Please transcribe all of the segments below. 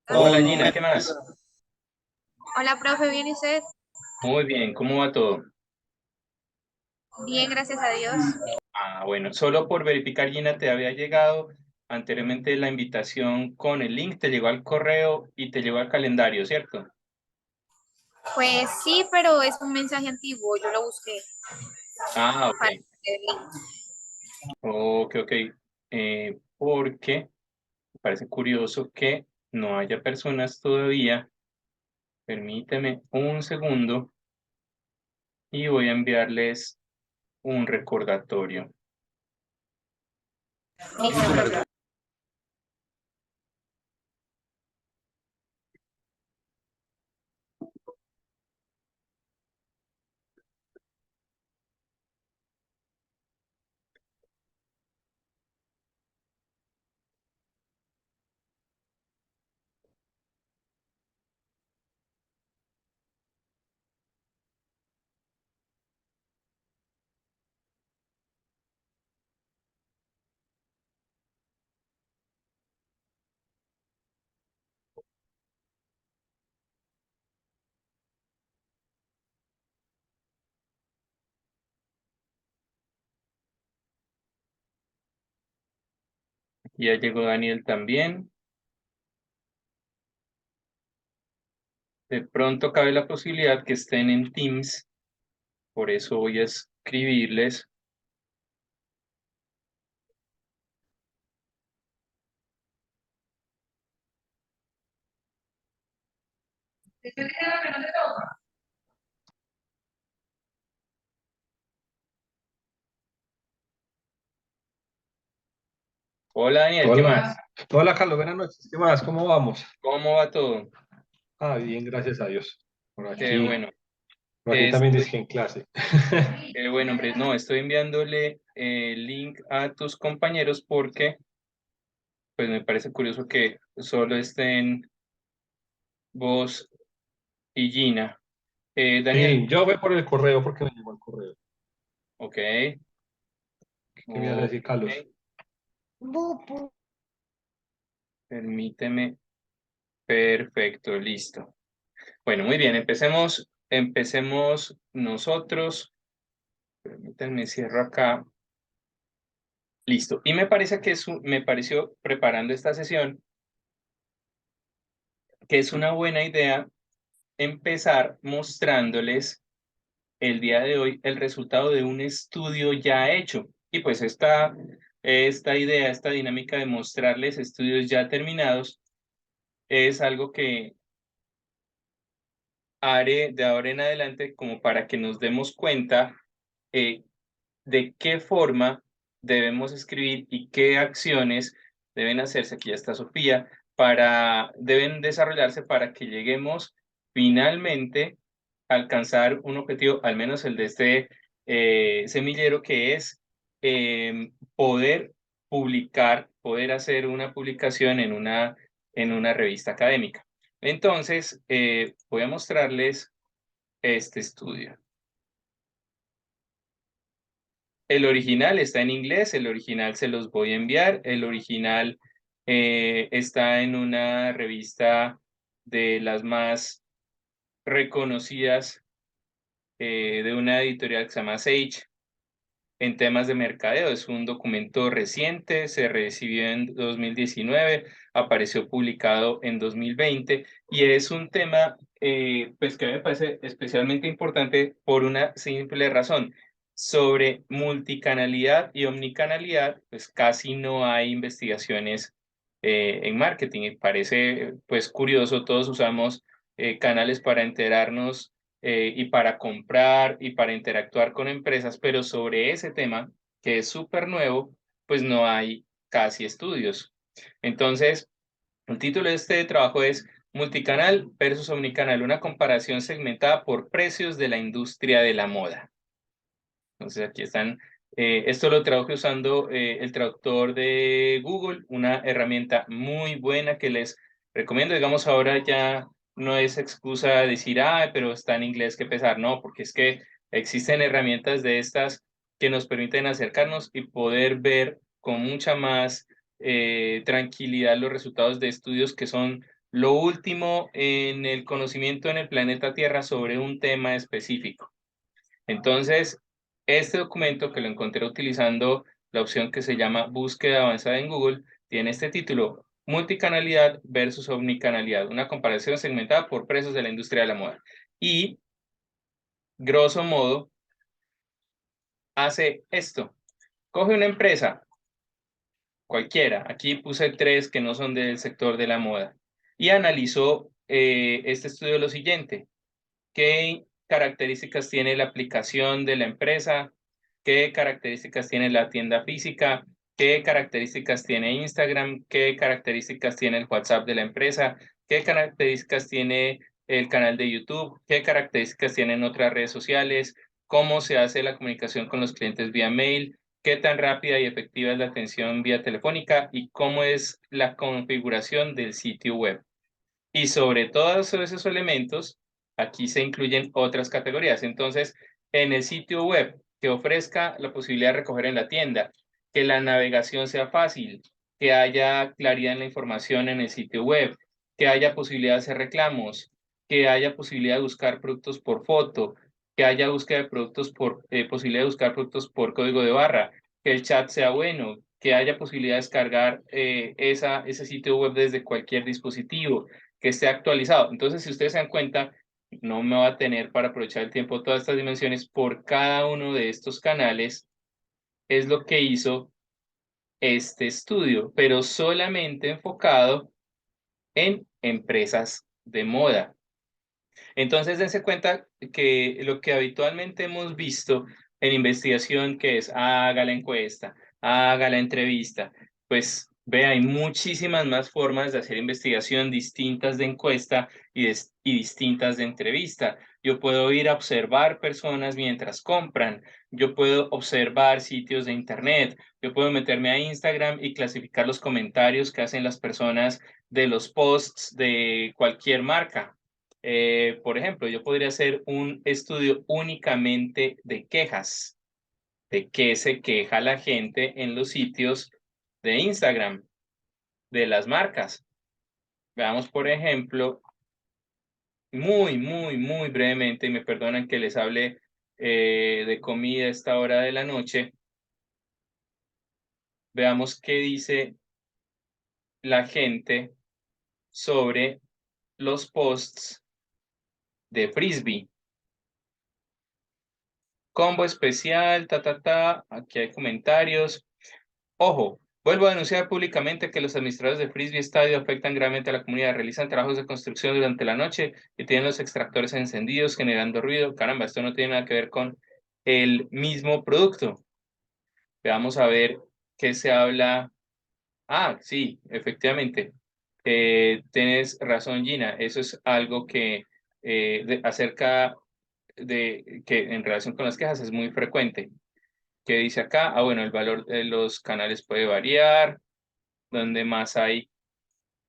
Hola Gina, ¿qué más? Hola, profe, ¿bien y usted? Muy bien, ¿cómo va todo? Bien, gracias a Dios. Bueno, solo por verificar, Gina, te había llegado anteriormente la invitación con el link, te llegó al correo y te llegó al calendario, ¿cierto? Pues sí, pero es un mensaje antiguo, yo lo busqué Ok, para el link. ok. Porque me parece curioso que no haya personas todavía. Permíteme un segundo y voy a enviarles un recordatorio. Listo, profe. Ya llegó Daniel también. De pronto cabe la posibilidad que estén en Teams. Por eso voy a escribirles. Hola Daniel, ¿qué más? Hola, hola Carlos, buenas noches. ¿Qué más? ¿Cómo vamos? ¿Cómo va todo? Bien, gracias a Dios. Por Qué aquí, bueno. por aquí también Estoy, dije en clase. qué bueno, hombre. No, estoy enviándole el link a tus compañeros porque pues me parece curioso que solo estén vos y Gina. Daniel, Sí, yo voy por el correo porque me llegó el correo. ok, ¿Qué me ibas a decir, ok, Carlos? permíteme. Perfecto, listo. Bueno, muy bien, empecemos nosotros. Permítanme, cierro acá. Listo. Y me parece que me pareció preparando esta sesión que es una buena idea empezar mostrándoles el día de hoy el resultado de un estudio ya hecho. Y pues esta idea, esta dinámica de mostrarles estudios ya terminados es algo que haré de ahora en adelante como para que nos demos cuenta eh, de qué forma debemos escribir y qué acciones deben hacerse, aquí ya está Sofía, deben desarrollarse para que lleguemos finalmente a alcanzar un objetivo, al menos el de este semillero, que es poder publicar, poder hacer una publicación en una revista académica. Entonces, voy a mostrarles este estudio. El original está en inglés, el original se los voy a enviar, el original está en una revista de las más reconocidas de una editorial que se llama Sage en temas de mercadeo. Es un documento reciente, se recibió en 2019, apareció publicado en 2020 y es un tema pues que me parece especialmente importante por una simple razón. Sobre multicanalidad y omnicanalidad, pues casi no hay investigaciones en marketing y parece pues curioso, todos usamos canales para enterarnos y para comprar y para interactuar con empresas, pero sobre ese tema, que es súper nuevo, pues no hay casi estudios. Entonces, el título de este trabajo es Multicanal versus Omnicanal, una comparación segmentada por precios de la industria de la moda. Entonces, aquí están. Esto lo traduje usando el traductor de Google, una herramienta muy buena que les recomiendo. Digamos, ahora ya no es excusa decir, pero está en inglés, que pesar. No, porque es que existen herramientas de estas que nos permiten acercarnos y poder ver con mucha más tranquilidad los resultados de estudios que son lo último en el conocimiento en el planeta Tierra sobre un tema específico. Entonces, este documento que lo encontré utilizando la opción que se llama búsqueda avanzada en Google, tiene este título: multicanalidad versus omnicanalidad, una comparación segmentada por precios de la industria de la moda. Y, grosso modo, hace esto. Coge una empresa, cualquiera, aquí puse 3 que no son del sector de la moda, y analizó este estudio lo siguiente: qué características tiene la aplicación de la empresa, qué características tiene la tienda física, qué características tiene Instagram, qué características tiene el WhatsApp de la empresa, qué características tiene el canal de YouTube, qué características tienen otras redes sociales, cómo se hace la comunicación con los clientes vía mail, qué tan rápida y efectiva es la atención vía telefónica y cómo es la configuración del sitio web. Y sobre todos esos elementos, aquí se incluyen otras categorías. Entonces, en el sitio web que ofrezca la posibilidad de recoger en la tienda, que la navegación sea fácil, que haya claridad en la información en el sitio web, que haya posibilidad de hacer reclamos, que haya posibilidad de buscar productos por foto, que haya búsqueda de productos por posibilidad de buscar productos por código de barra, que el chat sea bueno, que haya posibilidad de descargar ese sitio web desde cualquier dispositivo, que esté actualizado. Entonces, si ustedes se dan cuenta, no me va a tener para aprovechar el tiempo todas estas dimensiones por cada uno de estos canales. Es lo que hizo este estudio, pero solamente enfocado en empresas de moda. Entonces, dense cuenta que lo que habitualmente hemos visto en investigación, que es haga la encuesta, haga la entrevista, pues ve, hay muchísimas más formas de hacer investigación distintas de encuesta y distintas de entrevista. Yo puedo ir a observar personas mientras compran, yo puedo observar sitios de internet, yo puedo meterme a Instagram y clasificar los comentarios que hacen las personas de los posts de cualquier marca. Por ejemplo, yo podría hacer un estudio únicamente de quejas, de qué se queja la gente en los sitios de Instagram, de las marcas. Veamos, por ejemplo, muy brevemente, y me perdonan que les hable de comida a esta hora de la noche. Veamos qué dice la gente sobre los posts de Frisbee. Combo especial, aquí hay comentarios. Ojo, vuelvo a denunciar públicamente que los administradores de Frisbee Estadio afectan gravemente a la comunidad, realizan trabajos de construcción durante la noche y tienen los extractores encendidos generando ruido. Caramba, esto no tiene nada que ver con el mismo producto. Veamos a ver qué se habla. Ah, sí, efectivamente. Tienes razón, Gina. Eso es algo que acerca de que en relación con las quejas es muy frecuente. ¿Qué dice acá? Ah, bueno, el valor de los canales puede variar, donde más hay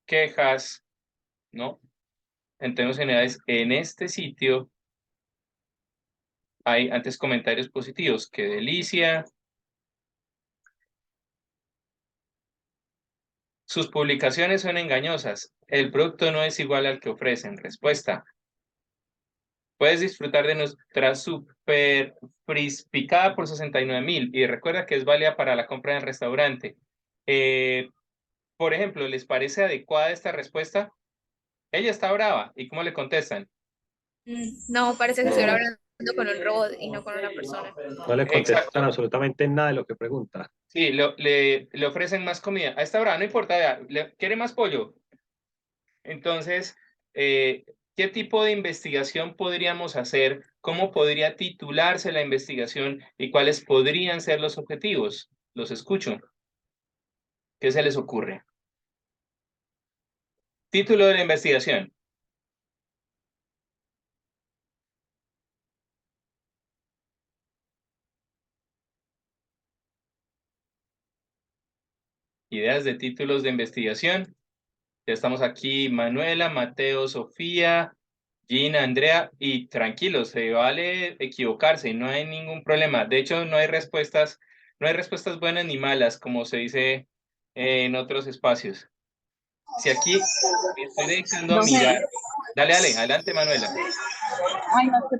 quejas, ¿no? En términos generales, en este sitio hay antes comentarios positivos. ¡Qué delicia! Sus publicaciones son engañosas. El producto no es igual al que ofrecen. Respuesta: puedes disfrutar de nuestra super frispicada por 69,000 y recuerda que es válida para la compra en el restaurante. Por ejemplo, ¿les parece adecuada esta respuesta? Ella está brava. ¿Y cómo le contestan? No, parece que estuviera No, hablando con un robot y no con una persona. no le contestan Exacto. absolutamente nada de lo que pregunta. Sí, le ofrecen más comida. A esta hora, no importa, vea, ¿quiere más pollo? Entonces, ¿qué tipo de investigación podríamos hacer? ¿Cómo podría titularse la investigación y cuáles podrían ser los objetivos? Los escucho. ¿Qué se les ocurre? Título de la investigación. Ideas de títulos de investigación. Ya estamos aquí, Manuela, Mateo, Sofía, Gina, Andrea, y tranquilos, se vale equivocarse, no hay ningún problema. De hecho, no hay respuestas buenas ni malas, como se dice en otros espacios. Si aquí me estoy dedicando a Docente. mirar. Dale, dale, adelante, Manuela. Ay, no, qué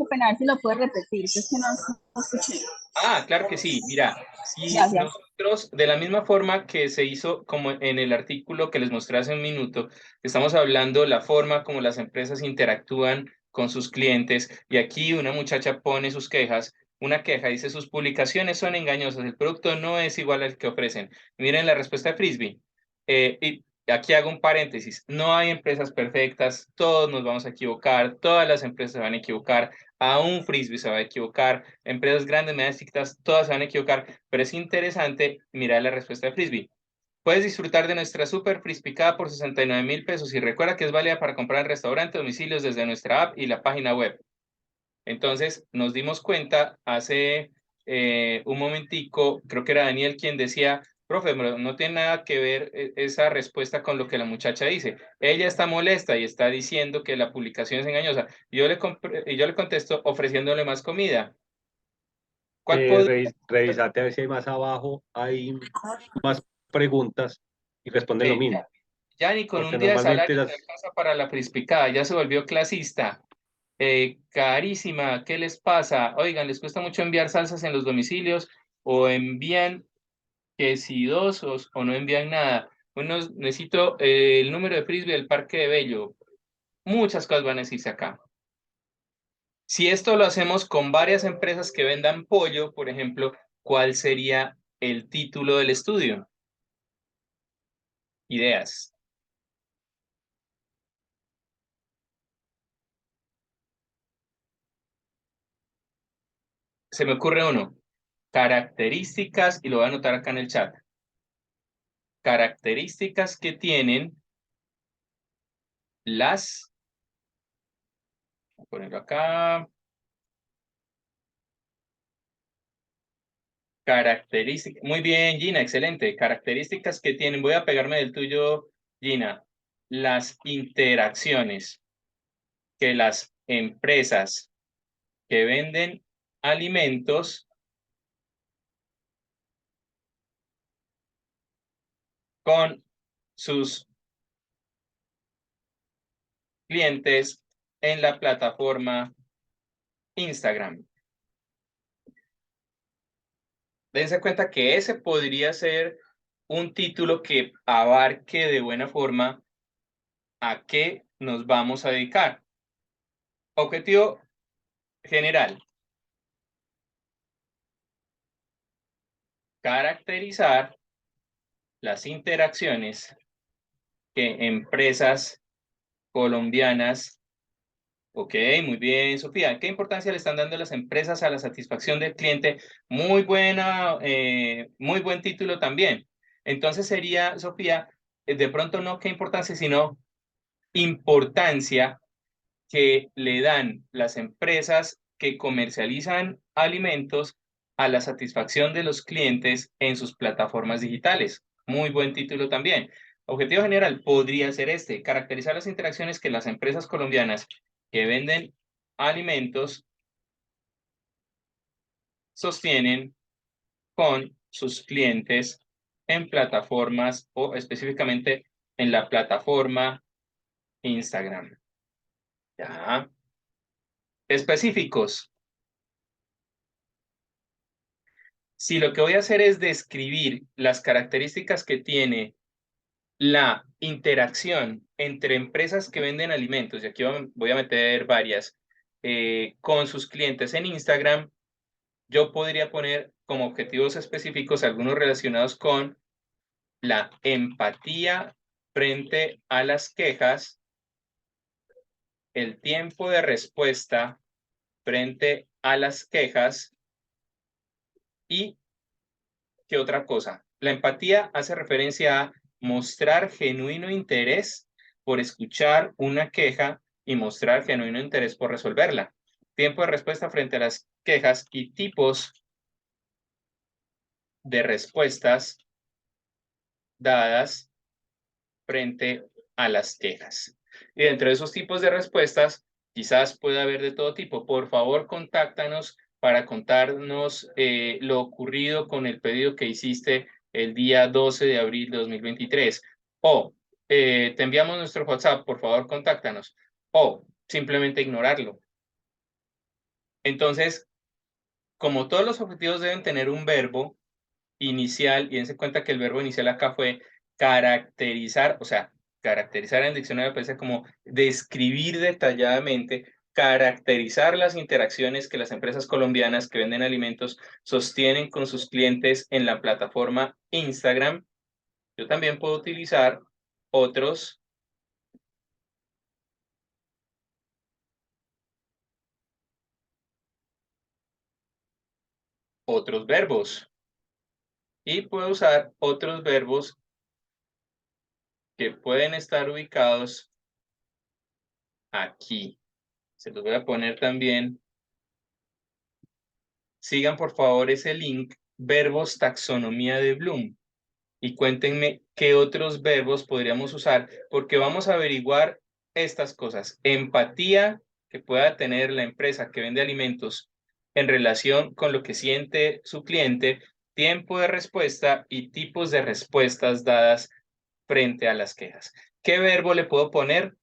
pena, a ver si lo puedes repetir, es que no escuché. Ah, claro que sí. Mira, si Gracias. nosotros, de la misma forma que se hizo como en el artículo que les mostré hace un minuto, estamos hablando la forma como las empresas interactúan con sus clientes, y aquí una muchacha pone sus quejas, una queja, dice: sus publicaciones son engañosas, el producto no es igual al que ofrecen. Miren la respuesta de Frisbee. Y aquí hago un paréntesis: no hay empresas perfectas, todos nos vamos a equivocar, todas las empresas se van a equivocar, aún Frisbee se va a equivocar, empresas grandes, medianas, chiquitas, todas se van a equivocar, pero es interesante mirar la respuesta de Frisbee. Puedes disfrutar de nuestra super Frisbicada por 69.000 pesos, y recuerda que es válida para comprar en restaurantes, domicilios, desde nuestra app y la página web. Entonces nos dimos cuenta hace un momentico, creo que era Daniel quien decía: profe, no tiene nada que ver esa respuesta con lo que la muchacha dice. Ella está molesta y está diciendo que la publicación es engañosa. Y yo le contesto ofreciéndole más comida. ¿Cuál podría ser? Revisate a ver si hay más abajo, hay más preguntas y responden lo mismo. Ya ni con un Porque día de normalmente salario te las, alcanza para la frispicada, ya se volvió clasista. Carísima, ¿qué les pasa? Oigan, ¿les cuesta mucho enviar salsas en los domicilios? ¿O envían que si dos o no envían nada? Bueno, necesito el número de frisbee del Parque de Bello. Muchas cosas van a decirse acá. Si esto lo hacemos con varias empresas que vendan pollo, por ejemplo, ¿cuál sería el título del estudio? Ideas. Se me ocurre uno: características, y lo voy a anotar acá en el chat. Características que tienen las, voy a ponerlo acá, características, muy bien, Gina, excelente. Características que tienen, voy a pegarme del tuyo, Gina, las interacciones que las empresas que venden alimentos con sus clientes en la plataforma Instagram. Dense cuenta que ese podría ser un título que abarque de buena forma a qué nos vamos a dedicar. Objetivo general: caracterizar las interacciones que empresas colombianas. Ok, muy bien, Sofía. ¿Qué importancia le están dando las empresas a la satisfacción del cliente? Muy buena, muy buen título también. Entonces sería, Sofía, de pronto no qué importancia, sino importancia que le dan las empresas que comercializan alimentos a la satisfacción de los clientes en sus plataformas digitales. Muy buen título también. Objetivo general podría ser este: caracterizar las interacciones que las empresas colombianas que venden alimentos sostienen con sus clientes en plataformas, o específicamente en la plataforma Instagram. Ya. Específicos: si lo que voy a hacer es describir las características que tiene la interacción entre empresas que venden alimentos, y aquí voy a meter varias, con sus clientes en Instagram, yo podría poner como objetivos específicos algunos relacionados con la empatía frente a las quejas, el tiempo de respuesta frente a las quejas, y ¿qué otra cosa? La empatía hace referencia a mostrar genuino interés por escuchar una queja y mostrar genuino interés por resolverla. Tiempo de respuesta frente a las quejas y tipos de respuestas dadas frente a las quejas. Y dentro de esos tipos de respuestas, quizás pueda haber de todo tipo. Por favor, contáctanos para contarnos lo ocurrido con el pedido que hiciste el día 12 de abril de 2023. O te enviamos nuestro WhatsApp, por favor, contáctanos. O simplemente ignorarlo. Entonces, como todos los objetivos deben tener un verbo inicial, y dense cuenta que el verbo inicial acá fue caracterizar, o sea, caracterizar en el diccionario aparece como describir detalladamente, caracterizar las interacciones que las empresas colombianas que venden alimentos sostienen con sus clientes en la plataforma Instagram. Yo también puedo utilizar otros verbos y puedo usar otros verbos que pueden estar ubicados aquí. Se los voy a poner también. Sigan por favor ese link, verbos taxonomía de Bloom, y cuéntenme qué otros verbos podríamos usar, porque vamos a averiguar estas cosas. Empatía que pueda tener la empresa que vende alimentos en relación con lo que siente su cliente, tiempo de respuesta y tipos de respuestas dadas frente a las quejas. ¿Qué verbo le puedo poner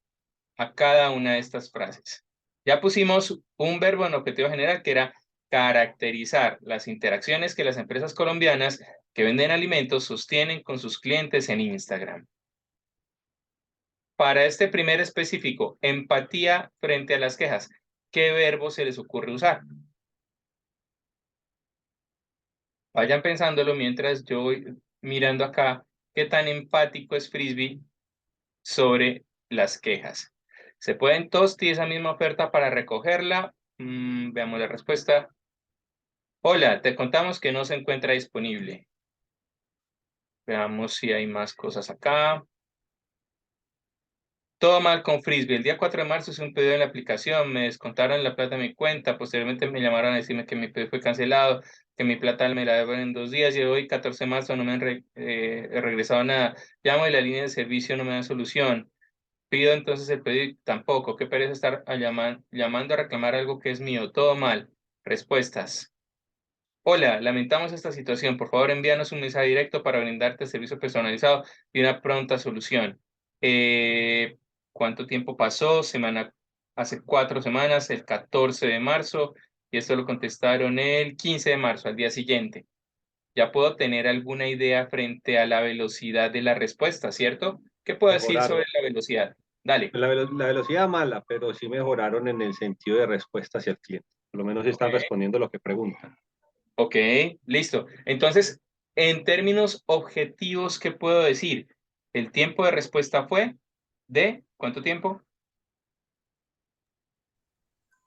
a cada una de estas frases? Ya pusimos un verbo en objetivo general que era caracterizar las interacciones que las empresas colombianas que venden alimentos sostienen con sus clientes en Instagram. Para este primer específico, empatía frente a las quejas, ¿qué verbo se les ocurre usar? Vayan pensándolo mientras yo voy mirando acá qué tan empático es Frisbee sobre las quejas. ¿Se pueden tosti esa misma oferta para recogerla? Veamos la respuesta. Hola, te contamos que no se encuentra disponible. Veamos si hay más cosas acá. Todo mal con Frisbee. El día 4 de marzo hice un pedido en la aplicación, me descontaron la plata de mi cuenta, posteriormente me llamaron a decirme que mi pedido fue cancelado, que mi plata me la deben en 2 días y hoy, 14 de marzo, no me han regresado nada. Llamo y la línea de servicio no me da solución. Pido entonces el pedido y tampoco. Qué pereza estar llamando a reclamar algo que es mío. Todo mal. Respuestas. Hola, lamentamos esta situación. Por favor, envíanos un mensaje directo para brindarte servicio personalizado y una pronta solución. Eh, ¿Cuánto tiempo pasó? Hace 4 semanas, el 14 de marzo, y esto lo contestaron el 15 de marzo, al día siguiente. Ya puedo tener alguna idea frente a la velocidad de la respuesta, ¿cierto? ¿Qué puedo decir Mejoraron. sobre la velocidad? Dale. La velocidad mala, pero sí mejoraron en el sentido de respuesta hacia el cliente. Por lo menos Ok, están respondiendo lo que preguntan. ok, listo. Entonces, en términos objetivos, ¿qué puedo decir? El tiempo de respuesta fue de ¿cuánto tiempo?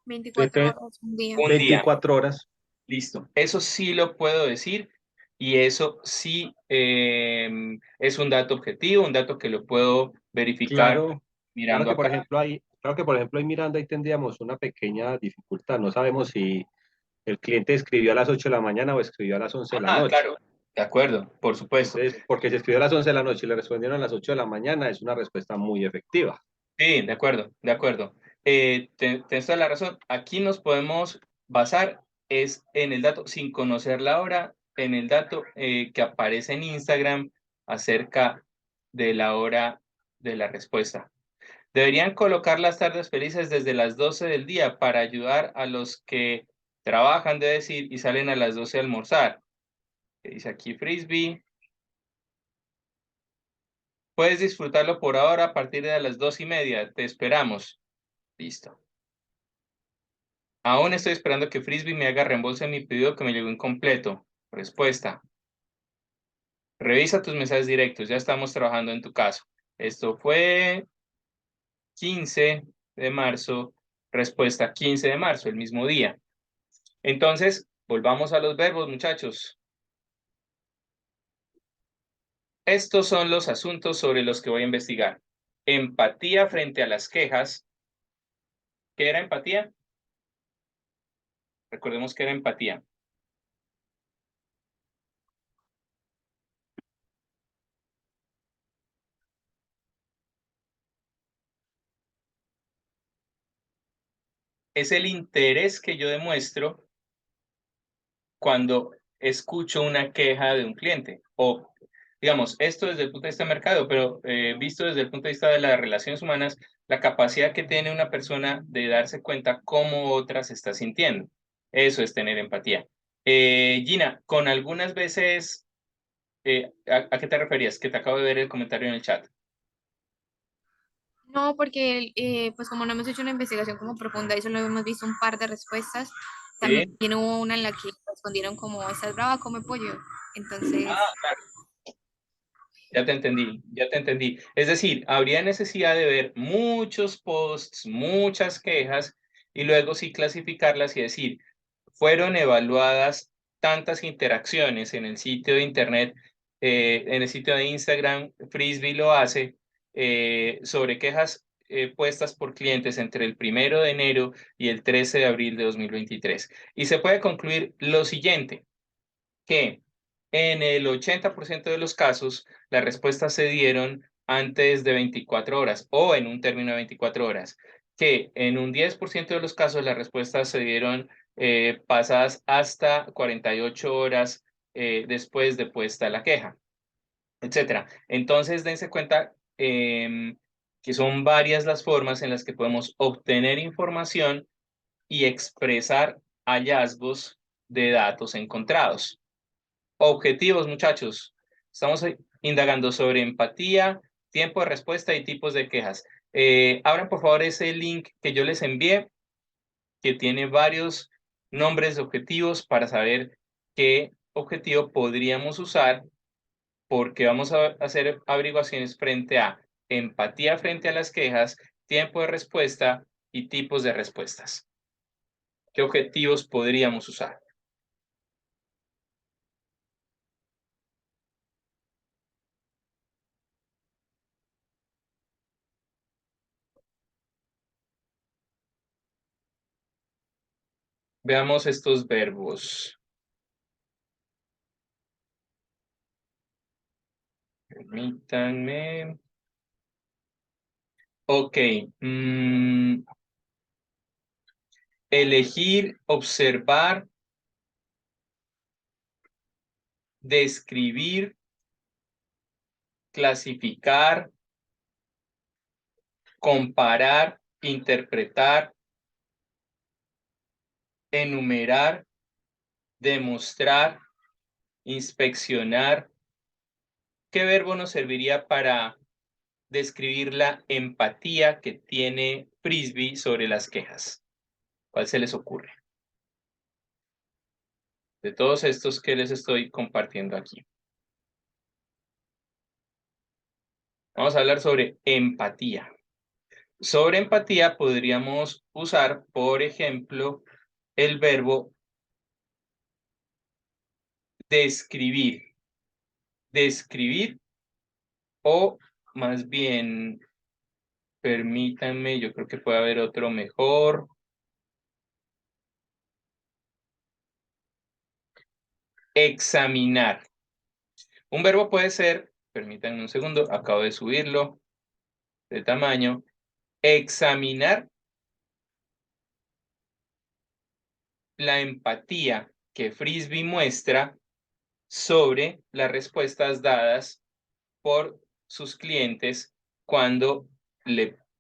24 De horas, un día. Un día. 24 horas. Listo. Eso sí lo puedo decir y eso sí es un dato objetivo, un dato que lo puedo verificar Claro, mirando acá. claro que por ejemplo ahí mirando ahí tendríamos una pequeña dificultad. No sabemos si el cliente escribió a las 8 de la mañana o escribió a las 11 de la Ah, noche. claro. De acuerdo, por supuesto. Entonces, porque si escribió a las 11 de la noche y le respondieron a las 8 de la mañana, es una respuesta muy efectiva. Sí, de acuerdo, de acuerdo. Tienes toda la razón. Aquí nos podemos basar es en el dato, sin conocer la hora, en el dato que aparece en Instagram acerca de la hora de la respuesta. Deberían colocar las tardes felices desde las 12 del día para ayudar a los que trabajan, de decir, y salen a las 12 a almorzar. Dice aquí Frisbee. Puedes disfrutarlo por ahora a partir de las 2:30. Te esperamos. Listo. Aún estoy esperando que Frisbee me haga reembolso de mi pedido que me llegó incompleto. Respuesta. Revisa tus mensajes directos. Ya estamos trabajando en tu caso. Esto fue 15 de marzo. Respuesta 15 de marzo, el mismo día. Entonces, volvamos a los verbos, muchachos. Estos son los asuntos sobre los que voy a investigar. Empatía frente a las quejas. ¿Qué era empatía? Recordemos que era empatía. Es el interés que yo demuestro cuando escucho una queja de un cliente o digamos, esto desde el punto de vista de mercado, pero visto desde el punto de vista de las relaciones humanas, la capacidad que tiene una persona de darse cuenta cómo otra se está sintiendo. Eso es tener empatía. Gina, con algunas veces, ¿a qué te referías? Que te acabo de ver el comentario en el chat. No, porque pues como no hemos hecho una investigación como profunda y solo hemos visto un par de respuestas, también ¿Sí? hubo una en la que respondieron como, ¿estás brava? Come pollo. Entonces, Ah, claro. Ya te entendí, ya te entendí. Es decir, habría necesidad de ver muchos posts, muchas quejas y luego sí clasificarlas y decir, fueron evaluadas tantas interacciones en el sitio de internet, en el sitio de Instagram, Frisbee lo hace, sobre quejas puestas por clientes entre el 1 de enero y el 13 de abril de 2023. Y se puede concluir lo siguiente, que en el 80% de los casos las respuestas se dieron antes de 24 horas o en un término de 24 horas, que en un 10% de los casos las respuestas se dieron pasadas hasta 48 horas después de puesta la queja, etcétera. Entonces, dense cuenta que son varias las formas en las que podemos obtener información y expresar hallazgos de datos encontrados. Objetivos, muchachos. Estamos indagando sobre empatía, tiempo de respuesta y tipos de quejas. Abran, por favor, ese link que yo les envié, que tiene varios nombres de objetivos para saber qué objetivo podríamos usar, porque vamos a hacer averiguaciones frente a empatía frente a las quejas, tiempo de respuesta y tipos de respuestas. ¿Qué objetivos podríamos usar? Veamos estos verbos. Permítanme. Ok. Elegir, observar, describir, clasificar, comparar, interpretar, enumerar, demostrar, inspeccionar. ¿Qué verbo nos serviría para describir la empatía que tiene Frisbee sobre las quejas? ¿Cuál se les ocurre? De todos estos que les estoy compartiendo aquí. Vamos a hablar sobre empatía. Sobre empatía podríamos usar, por ejemplo, el verbo describir. Describir o más bien, permítanme, yo creo que puede haber otro mejor. Examinar. Un verbo puede ser, permítanme un segundo, acabo de subirlo de tamaño. Examinar la empatía que Frisbee muestra sobre las respuestas dadas por sus clientes cuando,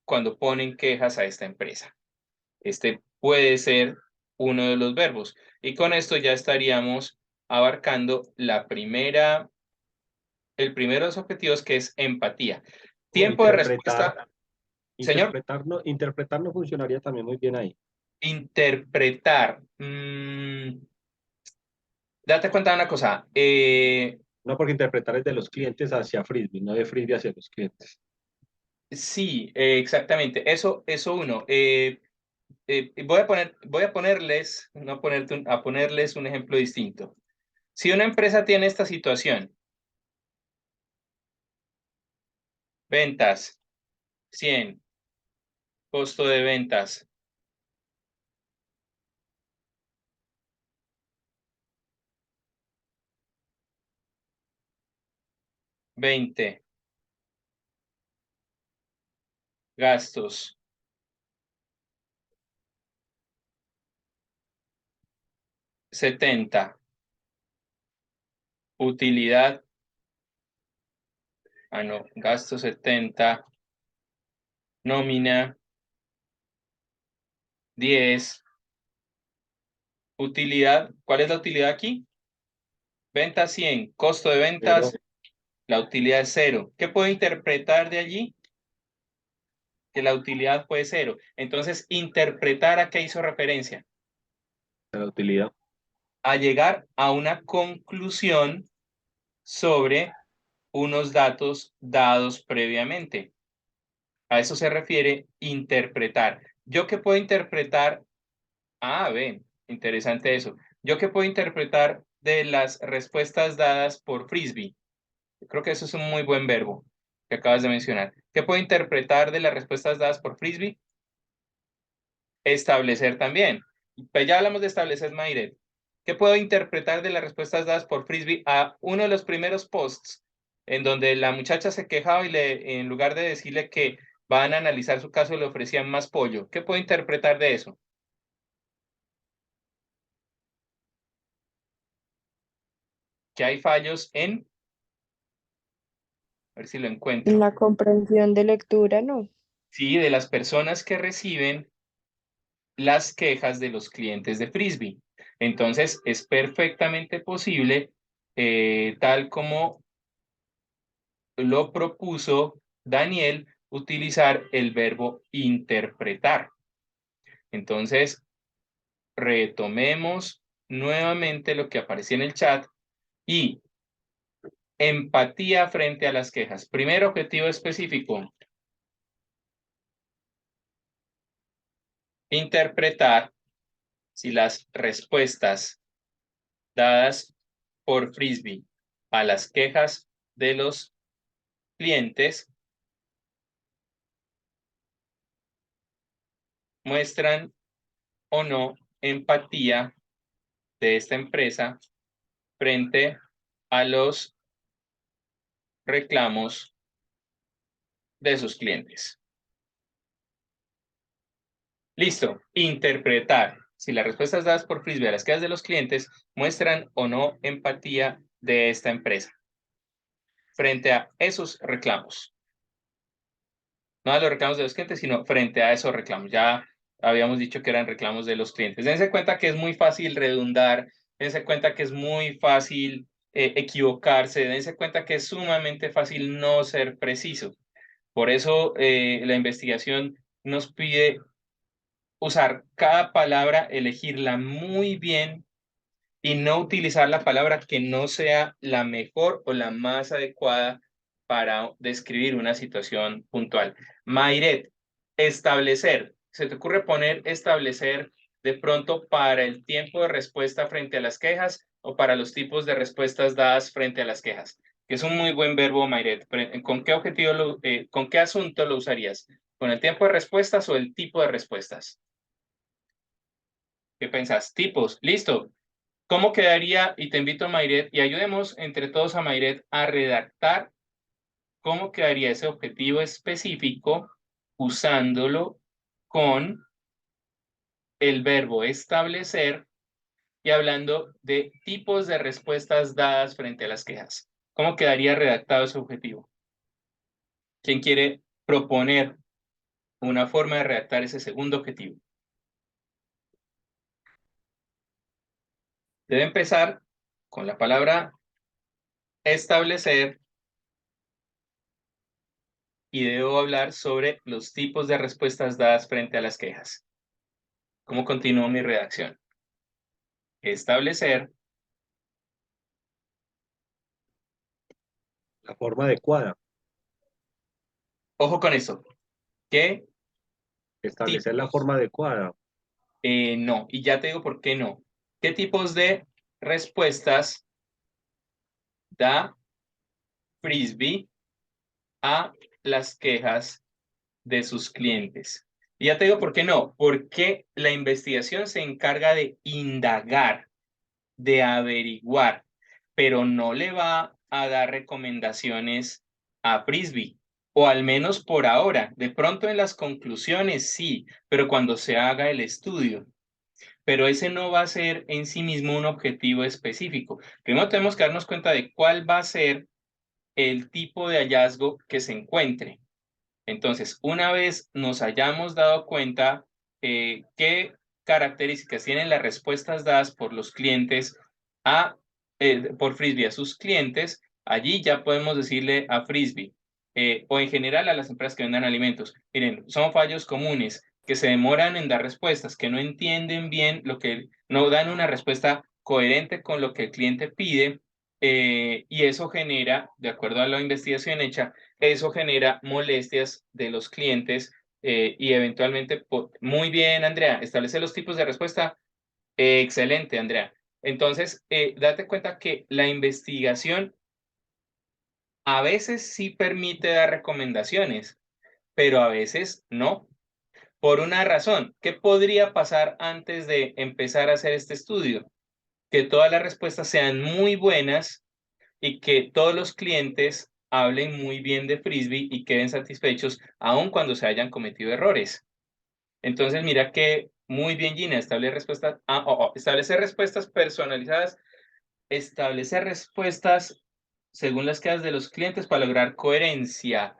cuando ponen quejas a esta empresa. Este puede ser uno de los verbos. Y con esto ya estaríamos abarcando el primero de los objetivos, que es empatía. O Tiempo de respuesta, señor. interpretar no funcionaría también muy bien ahí. Interpretar. Date cuenta de una cosa. No, porque interpretar es de los clientes hacia Frisbee, no de Frisbee hacia los clientes. Sí, exactamente. Eso uno. Voy a ponerles, no a ponerte a ponerles un ejemplo distinto. Si una empresa tiene esta situación, ventas 100, costo de ventas 20, gastos 70, utilidad no, gasto 70, nómina 10, utilidad, ¿cuál es la utilidad aquí? Venta 100, costo de ventas, Pero la utilidad es 0. ¿Qué puedo interpretar de allí? Que la utilidad fue 0. Entonces, interpretar a qué hizo referencia. la utilidad. A llegar a una conclusión sobre unos datos dados previamente. A eso se refiere interpretar. ¿Yo qué puedo interpretar? Ah, ven, interesante eso. ¿Yo qué puedo interpretar de las respuestas dadas por Frisbee? Creo que eso es un muy buen verbo que acabas de mencionar. ¿Qué puedo interpretar de las respuestas dadas por Frisbee? Establecer también. Pues ya hablamos de establecer, Mayret. ¿Qué puedo interpretar de las respuestas dadas por Frisbee a uno de los primeros posts en donde la muchacha se quejaba y en lugar de decirle que van a analizar su caso, le ofrecían más pollo? ¿Qué puedo interpretar de eso? Que hay fallos en, a ver si lo encuentro. La comprensión de lectura, no. Sí, de las personas que reciben las quejas de los clientes de Frisbee. Entonces, es perfectamente posible, tal como lo propuso Daniel, utilizar el verbo interpretar. Entonces, retomemos nuevamente lo que aparecía en el chat y empatía frente a las quejas. Primer objetivo específico. Interpretar si las respuestas dadas por Frisbee a las quejas de los clientes muestran o no empatía de esta empresa frente a los reclamos de sus clientes. Listo. Interpretar si las respuestas dadas por Frisbee a las quejas de los clientes muestran o no empatía de esta empresa frente a esos reclamos. No a los reclamos de los clientes, sino frente a esos reclamos. Ya habíamos dicho que eran reclamos de los clientes. Dense cuenta que es muy fácil redundar, dense cuenta que es muy fácil equivocarse, dense cuenta que es sumamente fácil no ser preciso. Por eso la investigación nos pide usar cada palabra, elegirla muy bien y no utilizar la palabra que no sea la mejor o la más adecuada para describir una situación puntual. Mayret, establecer. ¿Se te ocurre poner establecer de pronto para el tiempo de respuesta frente a las quejas o para los tipos de respuestas dadas frente a las quejas? Que es un muy buen verbo, Mayret. ¿Con qué objetivo, con qué asunto lo usarías? ¿Con el tiempo de respuestas o el tipo de respuestas? ¿Qué pensás? Tipos, listo. ¿Cómo quedaría? Y te invito a Mayret y ayudemos entre todos a Mayret a redactar cómo quedaría ese objetivo específico usándolo con el verbo establecer y hablando de tipos de respuestas dadas frente a las quejas. ¿Cómo quedaría redactado ese objetivo? ¿Quién quiere proponer una forma de redactar ese segundo objetivo? Debe empezar con la palabra establecer y debo hablar sobre los tipos de respuestas dadas frente a las quejas. ¿Cómo continúo mi redacción? Establecer. La forma adecuada. Ojo con eso. ¿Qué? Establecer la Tipos. forma adecuada. No, y ya te digo por qué no. ¿Qué tipos de respuestas da Frisbee a las quejas de sus clientes? Y ya te digo por qué no. Porque la investigación se encarga de indagar, de averiguar, pero no le va a dar recomendaciones a Frisbee, o al menos por ahora. De pronto en las conclusiones sí, pero cuando se haga el estudio. Pero ese no va a ser en sí mismo un objetivo específico. Primero tenemos que darnos cuenta de cuál va a ser el tipo de hallazgo que se encuentre. Entonces, una vez nos hayamos dado cuenta qué características tienen las respuestas dadas por los clientes por Frisbee a sus clientes, allí ya podemos decirle a Frisbee o en general a las empresas que vendan alimentos, miren, son fallos comunes que se demoran en dar respuestas, que no entienden bien no dan una respuesta coherente con lo que el cliente pide, y eso genera, de acuerdo a la investigación hecha, eso genera molestias de los clientes y eventualmente, muy bien, Andrea, establece los tipos de respuesta. Excelente, Andrea. Entonces, date cuenta que la investigación a veces sí permite dar recomendaciones, pero a veces no. Por una razón, ¿qué podría pasar antes de empezar a hacer este estudio? Que todas las respuestas sean muy buenas y que todos los clientes hablen muy bien de Frisbee y queden satisfechos, aun cuando se hayan cometido errores. Entonces, mira que muy bien, Gina, establecer respuestas personalizadas, establecer respuestas según las quejas de los clientes para lograr coherencia.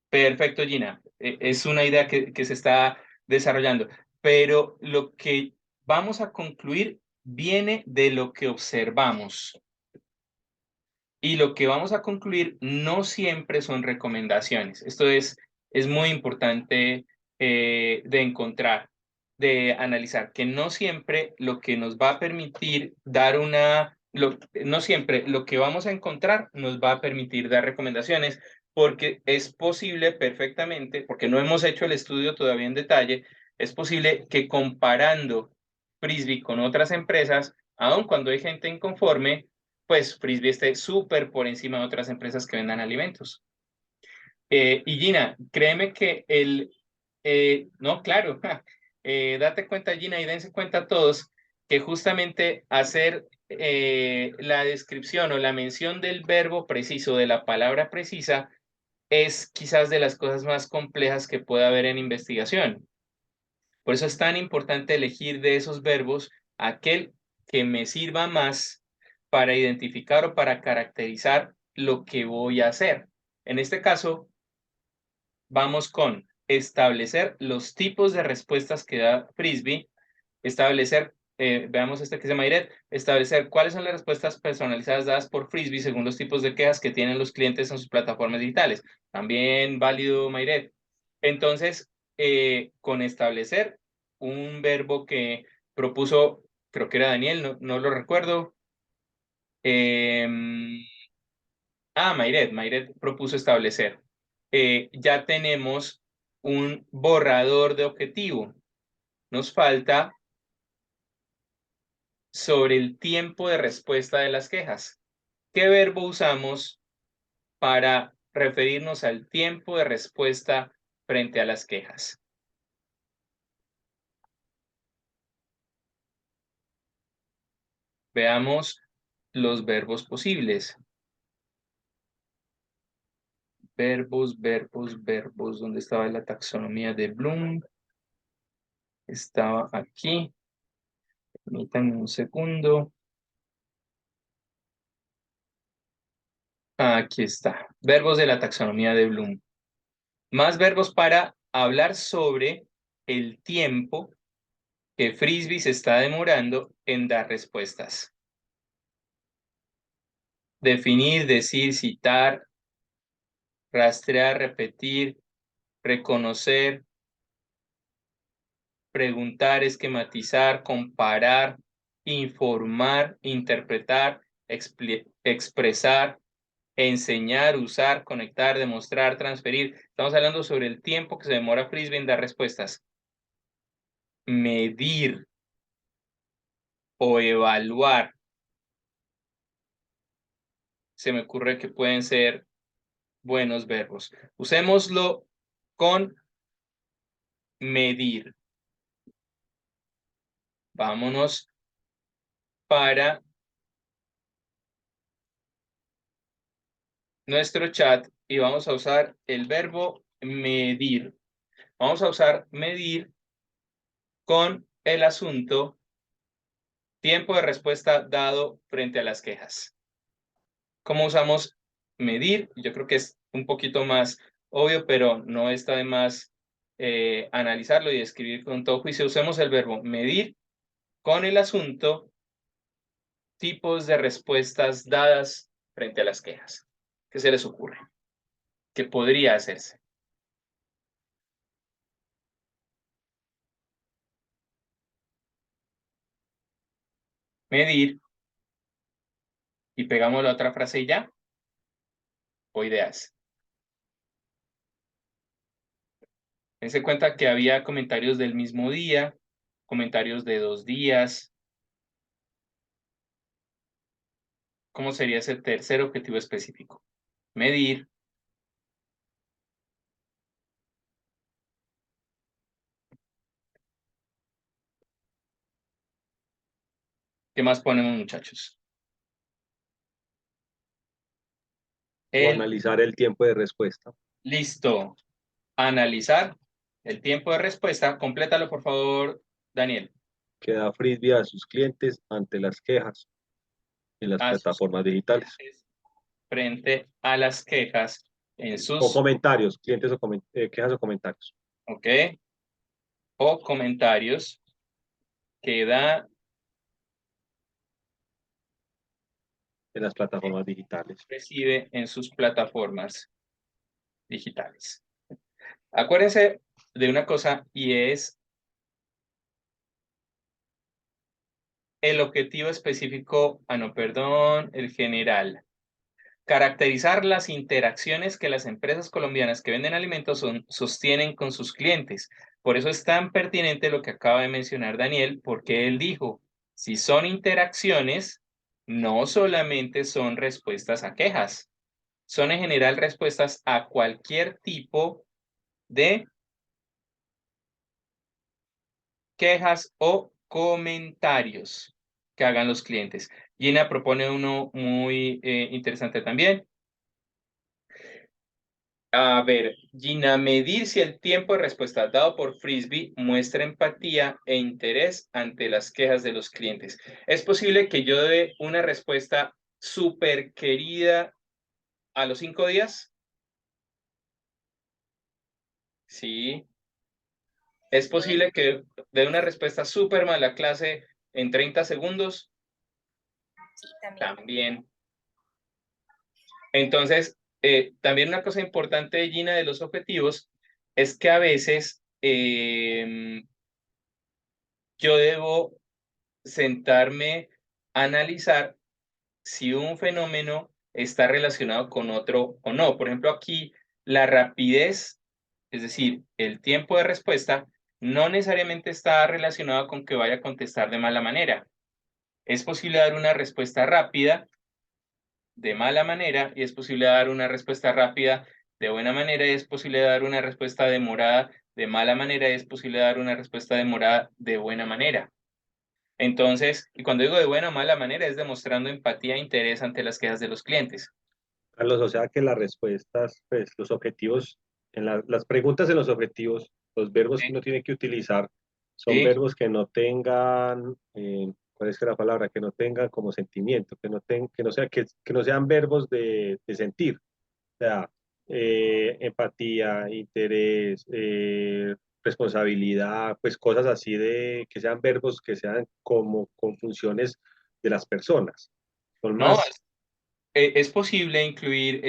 Perfecto, Gina. Es una idea que se está desarrollando, pero lo que vamos a concluir viene de lo que observamos. Y lo que vamos a concluir no siempre son recomendaciones. Esto es muy importante de encontrar, de analizar, que no siempre lo que nos va a permitir no siempre lo que vamos a encontrar nos va a permitir dar recomendaciones, porque es posible perfectamente, porque no hemos hecho el estudio todavía en detalle, es posible que comparando Frisbee con otras empresas, aun cuando hay gente inconforme, pues Frisbee esté súper por encima de otras empresas que vendan alimentos. Y Gina, créeme que no, claro, date cuenta, Gina, y dense cuenta todos que justamente hacer la descripción o la mención del verbo preciso, de la palabra precisa, es quizás de las cosas más complejas que puede haber en investigación. Por eso es tan importante elegir de esos verbos aquel que me sirva más para identificar o para caracterizar lo que voy a hacer. En este caso, vamos con establecer los tipos de respuestas que da Frisbee, veamos este que se llama Mairet, establecer cuáles son las respuestas personalizadas dadas por Frisbee según los tipos de quejas que tienen los clientes en sus plataformas digitales. También válido, Mairet. Entonces, con establecer un verbo que propuso, creo que era Daniel, no lo recuerdo. Mairet propuso establecer. Ya tenemos un borrador de objetivo. Nos falta sobre el tiempo de respuesta de las quejas. ¿Qué verbo usamos para referirnos al tiempo de respuesta frente a las quejas? Veamos los verbos posibles. Verbos. ¿Dónde estaba la taxonomía de Bloom? Estaba aquí. Permítanme un segundo. Aquí está. Verbos de la taxonomía de Bloom. Más verbos para hablar sobre el tiempo que Frisbee se está demorando en dar respuestas. Definir, decir, citar, rastrear, repetir, reconocer, preguntar, esquematizar, comparar, informar, interpretar, expresar, enseñar, usar, conectar, demostrar, transferir. Estamos hablando sobre el tiempo que se demora Frisbee en dar respuestas. Medir o evaluar. Se me ocurre que pueden ser buenos verbos. Usémoslo con medir. Vámonos para nuestro chat y vamos a usar el verbo medir. Vamos a usar medir con el asunto tiempo de respuesta dado frente a las quejas. ¿Cómo usamos medir. Yo creo que es un poquito más obvio, pero no está de más analizarlo y escribir con todo juicio. Usemos el verbo medir con el asunto tipos de respuestas dadas frente a las quejas. ¿Qué se les ocurre? ¿Qué podría hacerse? Medir y pegamos la otra frase y ya. O ideas. Dense cuenta que había comentarios del mismo día, comentarios de 2 días. ¿Cómo sería ese tercer objetivo específico? Medir. ¿Qué más ponemos, muchachos? O analizar el tiempo de respuesta. Listo. Analizar el tiempo de respuesta. Complétalo, por favor, Daniel. Que da Frisbee a sus clientes ante las quejas en las A sus plataformas digitales. clientes frente a las quejas en O sus... comentarios, clientes o quejas o comentarios. ¿Ok? O comentarios que da En las plataformas digitales. recibe en sus plataformas digitales. Acuérdense de una cosa y es el objetivo específico, el general. Caracterizar las interacciones que las empresas colombianas que venden alimentos sostienen con sus clientes. Por eso es tan pertinente lo que acaba de mencionar Daniel, porque él dijo, si son interacciones, no solamente son respuestas a quejas, son en general respuestas a cualquier tipo de quejas o comentarios que hagan los clientes. Gina propone uno muy interesante también. A ver, Gina, medir si el tiempo de respuesta dado por Frisbee muestra empatía e interés ante las quejas de los clientes. ¿Es posible que yo dé una respuesta súper querida a los 5 días? Sí. ¿Es posible que dé una respuesta súper mala clase en 30 segundos? Sí, también. También. Entonces, también una cosa importante, Gina, de los objetivos es que a veces yo debo sentarme a analizar si un fenómeno está relacionado con otro o no. Por ejemplo, aquí la rapidez, es decir, el tiempo de respuesta, no necesariamente está relacionado con que vaya a contestar de mala manera. Es posible dar una respuesta rápida de mala manera y es posible dar una respuesta rápida de buena manera y es posible dar una respuesta demorada de mala manera y es posible dar una respuesta demorada de buena manera. Entonces, y cuando digo de buena o mala manera, es demostrando empatía e interés ante las quejas de los clientes. Carlos, o sea que las respuestas, pues los objetivos, las preguntas en los objetivos, los verbos que Sí, uno tiene que utilizar son sí, verbos que no tengan, ¿cuál es que la palabra? Que no tengan como sentimiento, que no sean verbos de sentir. O sea, empatía, interés, responsabilidad, pues cosas así de que sean verbos que sean como con funciones de las personas. Son no, más, es posible incluir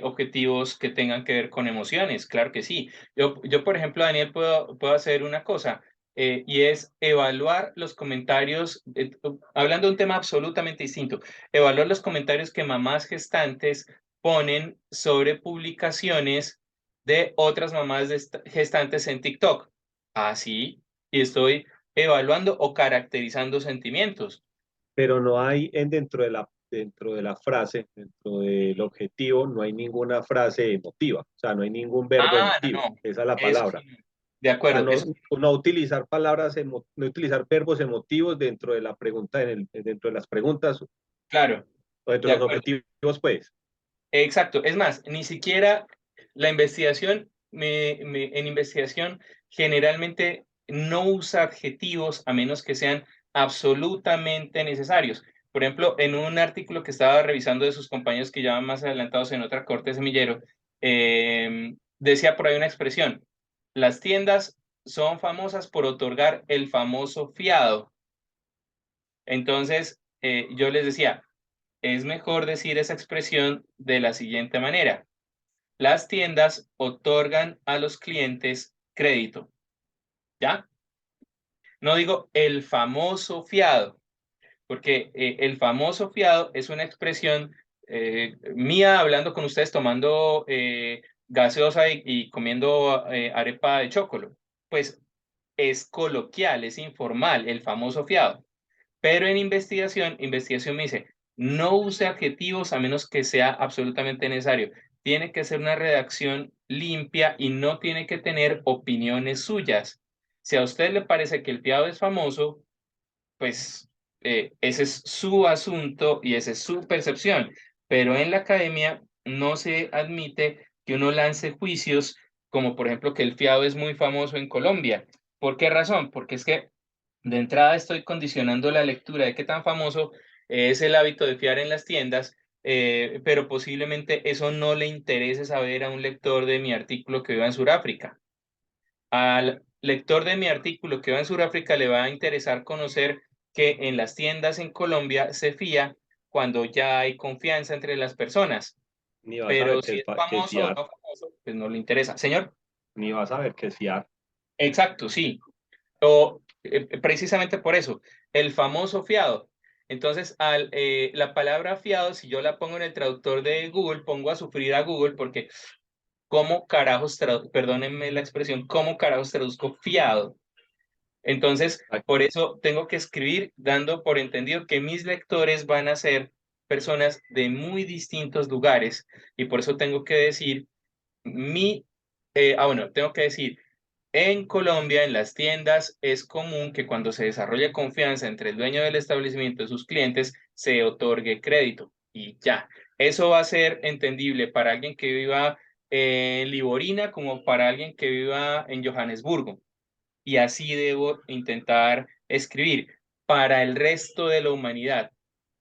objetivos que tengan que ver con emociones, claro que sí. Yo por ejemplo, Daniel, puedo hacer una cosa y es evaluar los comentarios, hablando de un tema absolutamente distinto, evaluar los comentarios que mamás gestantes ponen sobre publicaciones de otras mamás gestantes en TikTok. Así, y estoy evaluando o caracterizando sentimientos. pero no hay dentro de la frase, dentro del objetivo, no hay ninguna frase emotiva, o sea, no hay ningún verbo Ah, no, emotivo, no, esa es la eso palabra. sí. De O sea, acuerdo, eso no utilizar no utilizar verbos emotivos dentro de la pregunta, dentro de las preguntas claro, o dentro de de los acuerdo. objetivos, pues. Exacto. Es más, ni siquiera la investigación, en investigación generalmente no usa adjetivos a menos que sean absolutamente necesarios. Por ejemplo, en un artículo que estaba revisando de sus compañeros que ya van más adelantados en otra corte semillero, decía por ahí una expresión: las tiendas son famosas por otorgar el famoso fiado. Entonces, yo les decía, es mejor decir esa expresión de la siguiente manera: las tiendas otorgan a los clientes crédito. ¿Ya? No digo el famoso fiado, porque el famoso fiado es una expresión mía hablando con ustedes, tomando gaseosa y comiendo arepa de chocolo. Pues es coloquial, es informal, el famoso fiado. Pero en investigación me dice, no use adjetivos a menos que sea absolutamente necesario. Tiene que ser una redacción limpia y no tiene que tener opiniones suyas. Si a usted le parece que el fiado es famoso, pues ese es su asunto y esa es su percepción. Pero en la academia no se admite que uno lance juicios como por ejemplo que el fiado es muy famoso en Colombia. ¿Por qué razón? Porque es que de entrada estoy condicionando la lectura de qué tan famoso es el hábito de fiar en las tiendas, pero posiblemente eso no le interese saber a un lector de mi artículo que viva en Sudáfrica. Al lector de mi artículo que va en Sudáfrica le va a interesar conocer que en las tiendas en Colombia se fía cuando ya hay confianza entre las personas, Ni vas a ver pero si es qué es famoso o fiar, no famoso, pues no le interesa. Señor, ni vas a ver qué es fiar. exacto, sí. O precisamente por eso, el famoso fiado. Entonces, la palabra fiado, si yo la pongo en el traductor de Google, pongo a sufrir a Google porque ¿cómo carajos perdónenme la expresión, cómo carajos traduzco fiado? Entonces, por eso tengo que escribir dando por entendido que mis lectores van a ser personas de muy distintos lugares y por eso tengo que decir bueno, tengo que decir, en Colombia, en las tiendas, es común que cuando se desarrolle confianza entre el dueño del establecimiento y sus clientes, se otorgue crédito y ya. Eso va a ser entendible para alguien que viva en Liborina como para alguien que viva en Johannesburgo. Y así debo intentar escribir para el resto de la humanidad,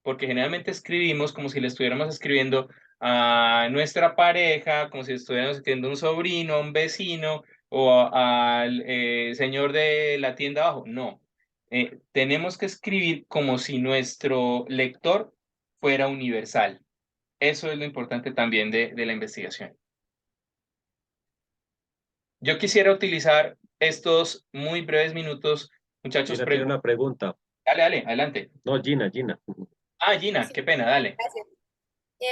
porque generalmente escribimos como si le estuviéramos escribiendo a nuestra pareja, como si estuviéramos escribiendo a un sobrino, a un vecino o al señor de la tienda abajo. No, tenemos que escribir como si nuestro lector fuera universal. Eso es lo importante también de la investigación. Yo quisiera utilizar estos muy breves minutos, muchachos. Gina tiene una pregunta. Dale, dale, adelante. No, Gina. Ah, Gina, Sí, qué pena, dale. gracias.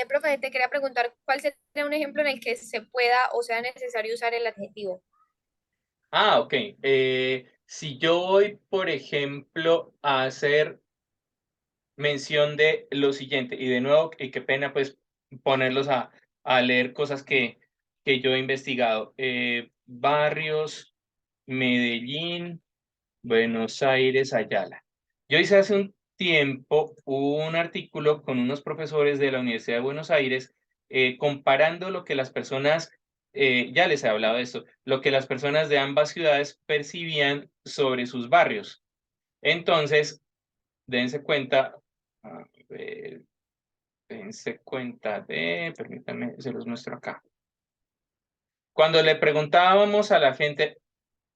Profe, te quería preguntar, ¿cuál sería un ejemplo en el que se pueda o sea necesario usar el adjetivo? Ah, ok. Si yo voy, por ejemplo, a hacer mención de lo siguiente, y de nuevo, y qué pena, pues, ponerlos a leer cosas que yo he investigado. Barrios, Medellín, Buenos Aires, Ayala. Yo hice hace un tiempo un artículo con unos profesores de la Universidad de Buenos Aires comparando lo que las personas, ya les he hablado de esto, lo que las personas de ambas ciudades percibían sobre sus barrios. Entonces, dense cuenta, a ver, dense cuenta permítanme, se los muestro acá. Cuando le preguntábamos a la gente,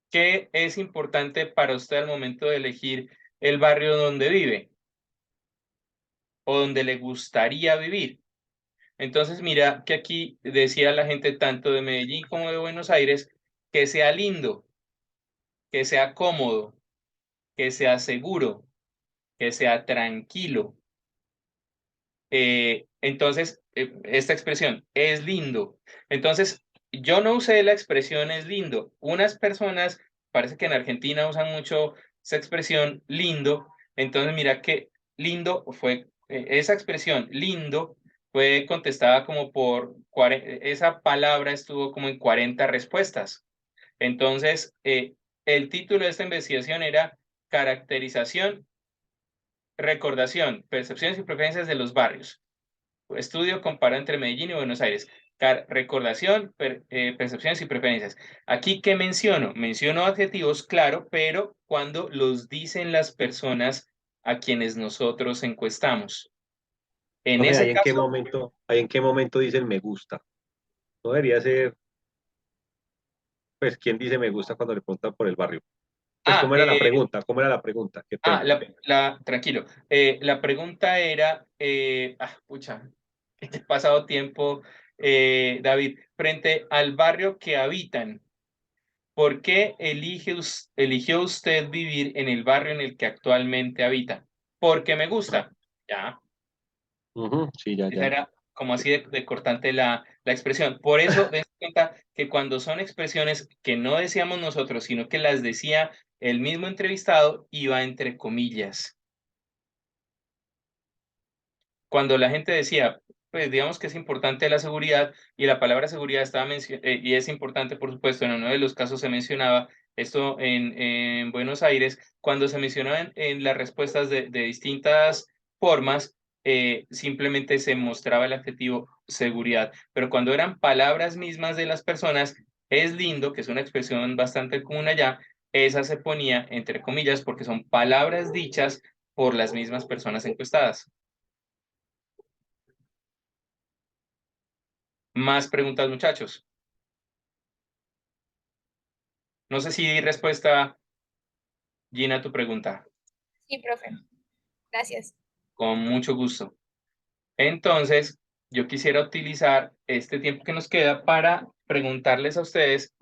¿qué es importante para usted al momento de elegir el barrio donde vive o donde le gustaría vivir? Entonces, mira que aquí decía la gente tanto de Medellín como de Buenos Aires que sea lindo, que sea cómodo, que sea seguro, que sea tranquilo. Entonces, esta expresión es lindo. Entonces, yo no usé la expresión es lindo. Unas personas, parece que en Argentina usan mucho esa expresión lindo. Entonces, mira que lindo fue, esa expresión lindo fue contestada como por, esa palabra estuvo como en 40 respuestas. Entonces, el título de esta investigación era Caracterización, recordación, percepciones y preferencias de los barrios. Estudio compara entre Medellín y Buenos Aires. Recordación, percepciones y preferencias. Aquí, ¿qué menciono? Menciono adjetivos, claro, pero cuando los dicen las personas a quienes nosotros encuestamos. En Profe, ese ¿ahí caso, en qué momento dicen me gusta? No debería ser, pues, ¿quién dice me gusta cuando le preguntan por el barrio? Pues, ah, ¿cómo era la pregunta? ¿Cómo era la pregunta? Qué pena. tranquilo. La pregunta era, pucha, ¿qué ha pasado tiempo, David? Frente al barrio que habitan, ¿por qué eligió usted vivir en el barrio en el que actualmente habita? Porque me gusta. Ya, Ujú, sí, ya, esa ya. era como así de cortante la expresión. Por eso, den cuenta que cuando son expresiones que no decíamos nosotros, sino que las decía el mismo entrevistado, iba entre comillas. Cuando la gente decía, pues digamos que es importante la seguridad y la palabra seguridad estaba y es importante, por supuesto, en uno de los casos se mencionaba esto en Buenos Aires, cuando se mencionaban en las respuestas de distintas formas, simplemente se mostraba el adjetivo seguridad, pero cuando eran palabras mismas de las personas, es lindo, que es una expresión bastante común allá, esa se ponía entre comillas porque son palabras dichas por las mismas personas encuestadas. Más preguntas, muchachos. No sé si di respuesta, Gina, a tu pregunta. Sí, profe. Gracias. Con mucho gusto. Entonces, yo quisiera utilizar este tiempo que nos queda para preguntarles a ustedes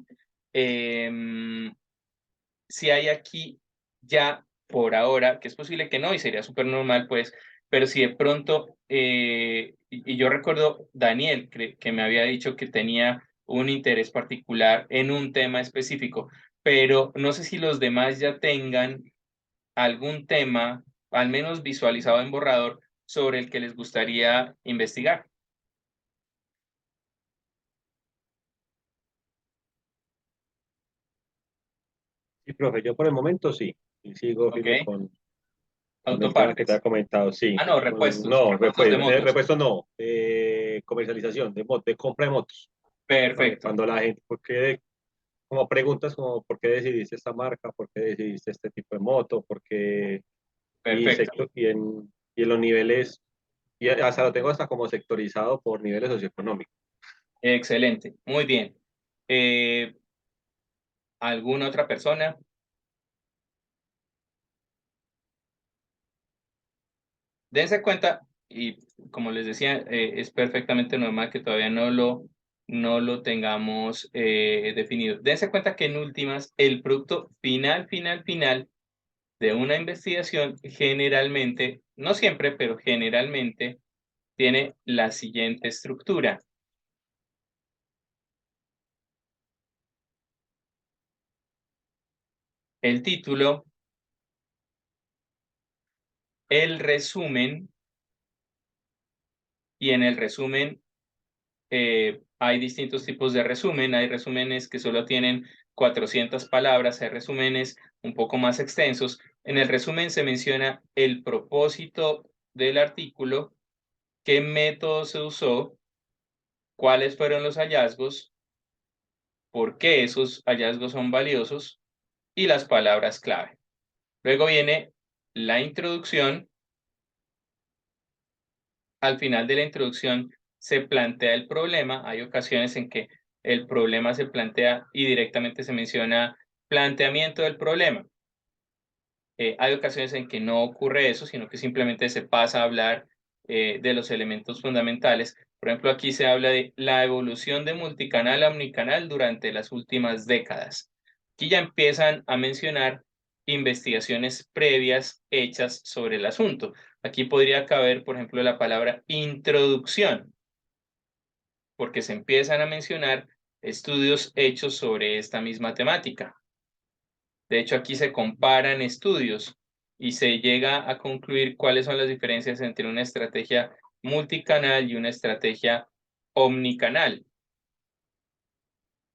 si hay aquí ya por ahora, que es posible que no, y sería súper normal, pues, pero si de pronto, y yo recuerdo Daniel, que me había dicho que tenía un interés particular en un tema específico, pero no sé si los demás ya tengan algún tema, al menos visualizado en borrador, sobre el que les gustaría investigar. Sí, profe, yo por el momento sí. Y sigo ¿Ok? firme con el tema que te Autopartes. ha comentado, sí. Ah, no, repuestos, No, repuestos de motos. repuesto no. Comercialización, de compra de motos. Perfecto, Cuando la gente, porque como preguntas como ¿por qué decidiste esta marca? ¿Por qué decidiste este tipo de moto? ¿Por qué? perfecto. Y en los niveles, y hasta lo tengo hasta como sectorizado por niveles socioeconómicos. Excelente, muy bien. Eh, ¿Alguna otra persona? Dense cuenta, y como les decía, es perfectamente normal que todavía no lo tengamos definido. Dense cuenta que en últimas, el producto final de una investigación generalmente, no siempre, pero generalmente, tiene la siguiente estructura. El título, el resumen, y en el resumen hay distintos tipos de resumen. Hay resúmenes que solo tienen 400 palabras, hay resúmenes un poco más extensos. En el resumen se menciona el propósito del artículo, qué método se usó, cuáles fueron los hallazgos, por qué esos hallazgos son valiosos y las palabras clave. Luego viene la introducción. Al final de la introducción se plantea el problema. Hay ocasiones en que el problema se plantea y directamente se menciona planteamiento del problema. Hay ocasiones en que no ocurre eso, sino que simplemente se pasa a hablar de los elementos fundamentales. Por ejemplo, aquí se habla de la evolución de multicanal a omnicanal durante las últimas décadas. Aquí ya empiezan a mencionar investigaciones previas hechas sobre el asunto. Aquí podría caber, por ejemplo, la palabra introducción, porque se empiezan a mencionar estudios hechos sobre esta misma temática. De hecho, aquí se comparan estudios y se llega a concluir cuáles son las diferencias entre una estrategia multicanal y una estrategia omnicanal.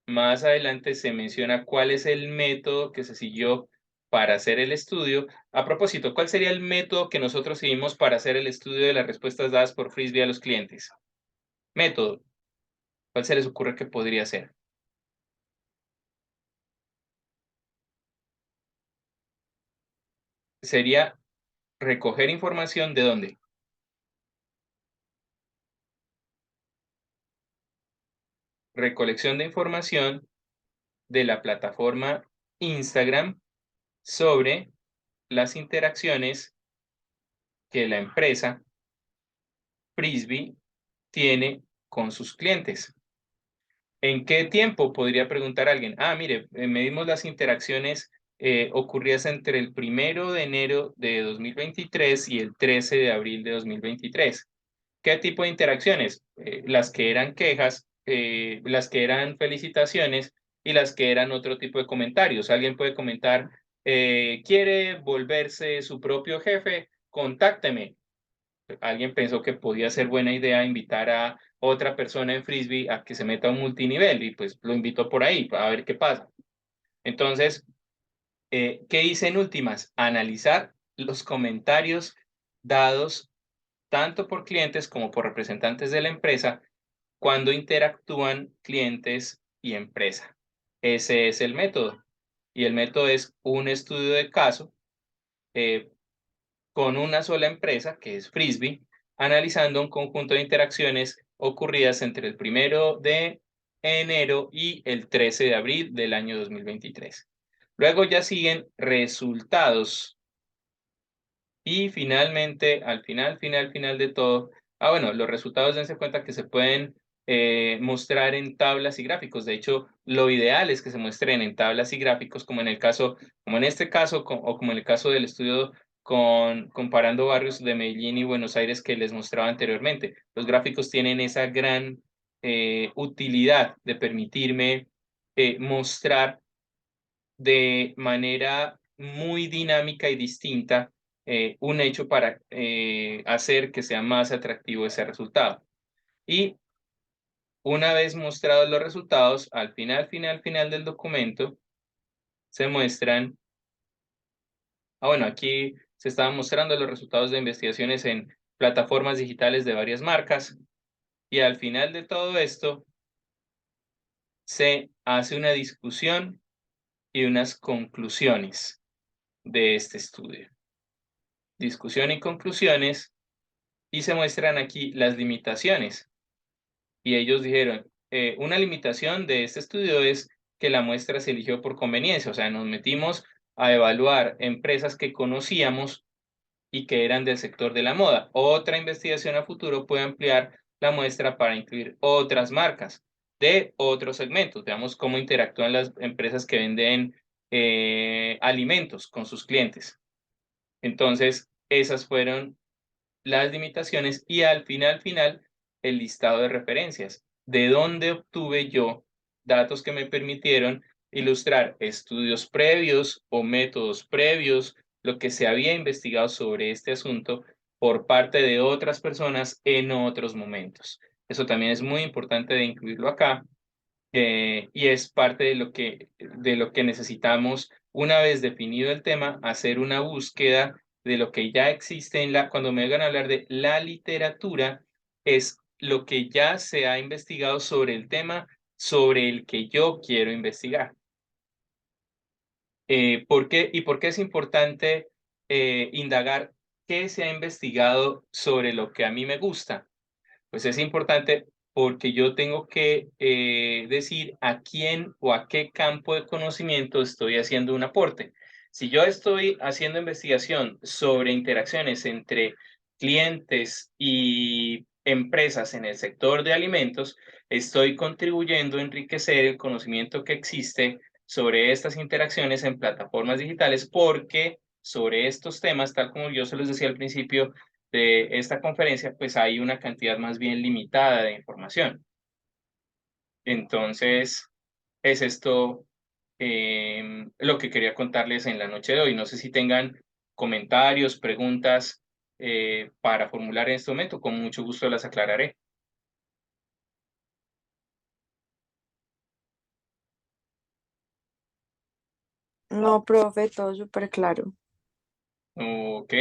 Más adelante se menciona cuál es el método que se siguió para hacer el estudio. A propósito, ¿cuál sería el método que nosotros seguimos para hacer el estudio de las respuestas dadas por Frisbee a los clientes? Método. ¿Cuál se les ocurre que podría ser? Sería recoger información ¿de dónde? Recolección de información de la plataforma Instagram sobre las interacciones que la empresa Frisbee tiene con sus clientes. ¿En qué tiempo? Podría preguntar alguien. Ah, mire, medimos las interacciones ocurridas entre el 1 de enero de 2023 y el 13 de abril de 2023. ¿Qué tipo de interacciones? Las que eran quejas, las que eran felicitaciones y las que eran otro tipo de comentarios. Alguien puede comentar, ¿quiere volverse su propio jefe? Contácteme. Alguien pensó que podía ser buena idea invitar a otra persona en Frisbee a que se meta a un multinivel y pues lo invitó por ahí a ver qué pasa. Entonces, ¿qué hice en últimas? Analizar los comentarios dados tanto por clientes como por representantes de la empresa cuando interactúan clientes y empresa. Ese es el método. Y el método es un estudio de caso eh, con una sola empresa, que es Frisbee, analizando un conjunto de interacciones ocurridas entre el 1 de enero y el 13 de abril del año 2023. Luego ya siguen resultados y finalmente, al final de todo, bueno, los resultados dense cuenta que se pueden mostrar en tablas y gráficos. De hecho, lo ideal es que se muestren en tablas y gráficos, como en este caso, o como en el caso del estudio comparando barrios de Medellín y Buenos Aires que les mostraba anteriormente. Los gráficos tienen esa gran utilidad de permitirme mostrar de manera muy dinámica y distinta un hecho para hacer que sea más atractivo ese resultado. Y una vez mostrados los resultados, al final del documento, se muestran, bueno, aquí se estaban mostrando los resultados de investigaciones en plataformas digitales de varias marcas, y al final de todo esto, se hace una discusión y unas conclusiones de este estudio. Discusión y conclusiones, y se muestran aquí las limitaciones. Y ellos dijeron, una limitación de este estudio es que la muestra se eligió por conveniencia, o sea, nos metimos a evaluar empresas que conocíamos y que eran del sector de la moda. Otra investigación a futuro puede ampliar la muestra para incluir otras marcas de otros segmentos. Veamos cómo interactúan las empresas que venden alimentos con sus clientes. Entonces, esas fueron las limitaciones y al final, el listado de referencias. ¿De dónde obtuve yo datos que me permitieron ilustrar estudios previos o métodos previos, lo que se había investigado sobre este asunto por parte de otras personas en otros momentos? Eso también es muy importante de incluirlo acá, y es parte de lo que necesitamos una vez definido el tema, hacer una búsqueda de lo que ya existe cuando me oigan hablar de la literatura, es lo que ya se ha investigado sobre el tema sobre el que yo quiero investigar. ¿Por qué es importante indagar qué se ha investigado sobre lo que a mí me gusta? Pues es importante porque yo tengo que decir a quién o a qué campo de conocimiento estoy haciendo un aporte. Si yo estoy haciendo investigación sobre interacciones entre clientes y empresas en el sector de alimentos, estoy contribuyendo a enriquecer el conocimiento que existe sobre estas interacciones en plataformas digitales, porque sobre estos temas, tal como yo se los decía al principio, de esta conferencia, pues hay una cantidad más bien limitada de información. Entonces, es esto lo que quería contarles en la noche de hoy. No sé si tengan comentarios, preguntas para formular en este momento. Con mucho gusto las aclararé. No, profe, todo súper claro. Ok.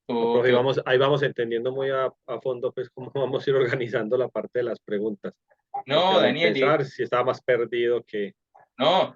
No, Ok. profe, ahí vamos entendiendo muy a fondo pues cómo vamos a ir organizando la parte de las preguntas. Porque No, al Daniel, empezar sí estaba más perdido que... No,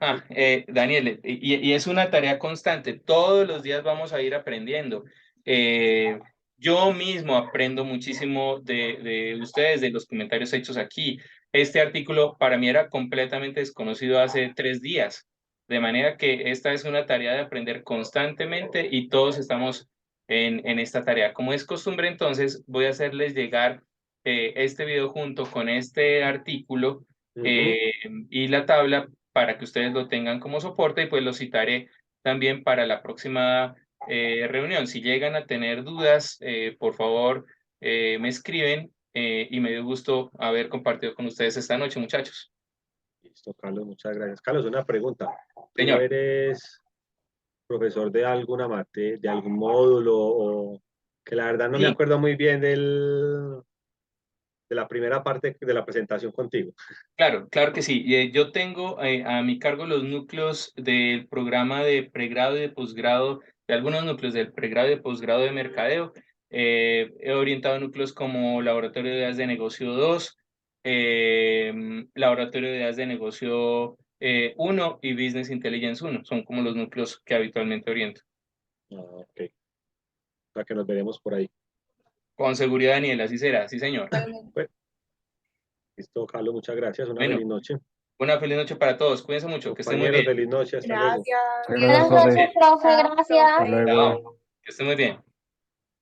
Daniel, y es una tarea constante. Todos los días vamos a ir aprendiendo. Eh, yo mismo aprendo muchísimo de ustedes, de los comentarios hechos aquí. Este artículo para mí era completamente desconocido hace 3 días, de manera que esta es una tarea de aprender constantemente y todos estamos en esta tarea. Como es costumbre, entonces voy a hacerles llegar este video junto con este artículo eh, y la tabla para que ustedes lo tengan como soporte y pues lo citaré también para la próxima reunión. Si llegan a tener dudas, por favor, me escriben y me dio gusto haber compartido con ustedes esta noche, muchachos. Listo, Carlos, muchas gracias. Carlos, una pregunta. ¿Tú Señor. eres profesor de alguna materia, de algún módulo o que la verdad no me Sí, acuerdo muy bien de la primera parte de la presentación contigo? claro, claro que sí. Yo tengo a mi cargo los núcleos del programa de pregrado y de posgrado, de algunos núcleos del pregrado y de posgrado de mercadeo. He orientado núcleos como Laboratorio de Ideas de Negocio 2, Laboratorio de Ideas de Negocio 1 y Business Intelligence 1. Son como los núcleos que habitualmente oriento. Ah, ok. O sea que nos veremos por ahí. Con seguridad, Daniel, así será. Sí, señor. Bueno, listo, Carlos, muchas gracias. Una Bueno, feliz noche. una feliz noche para todos. Cuídense mucho, que estén muy Compañeros, bien. feliz noche. Hasta luego. Gracias. Buenas noches, profe, Chao, gracias. profe. Chao, que estén muy bien.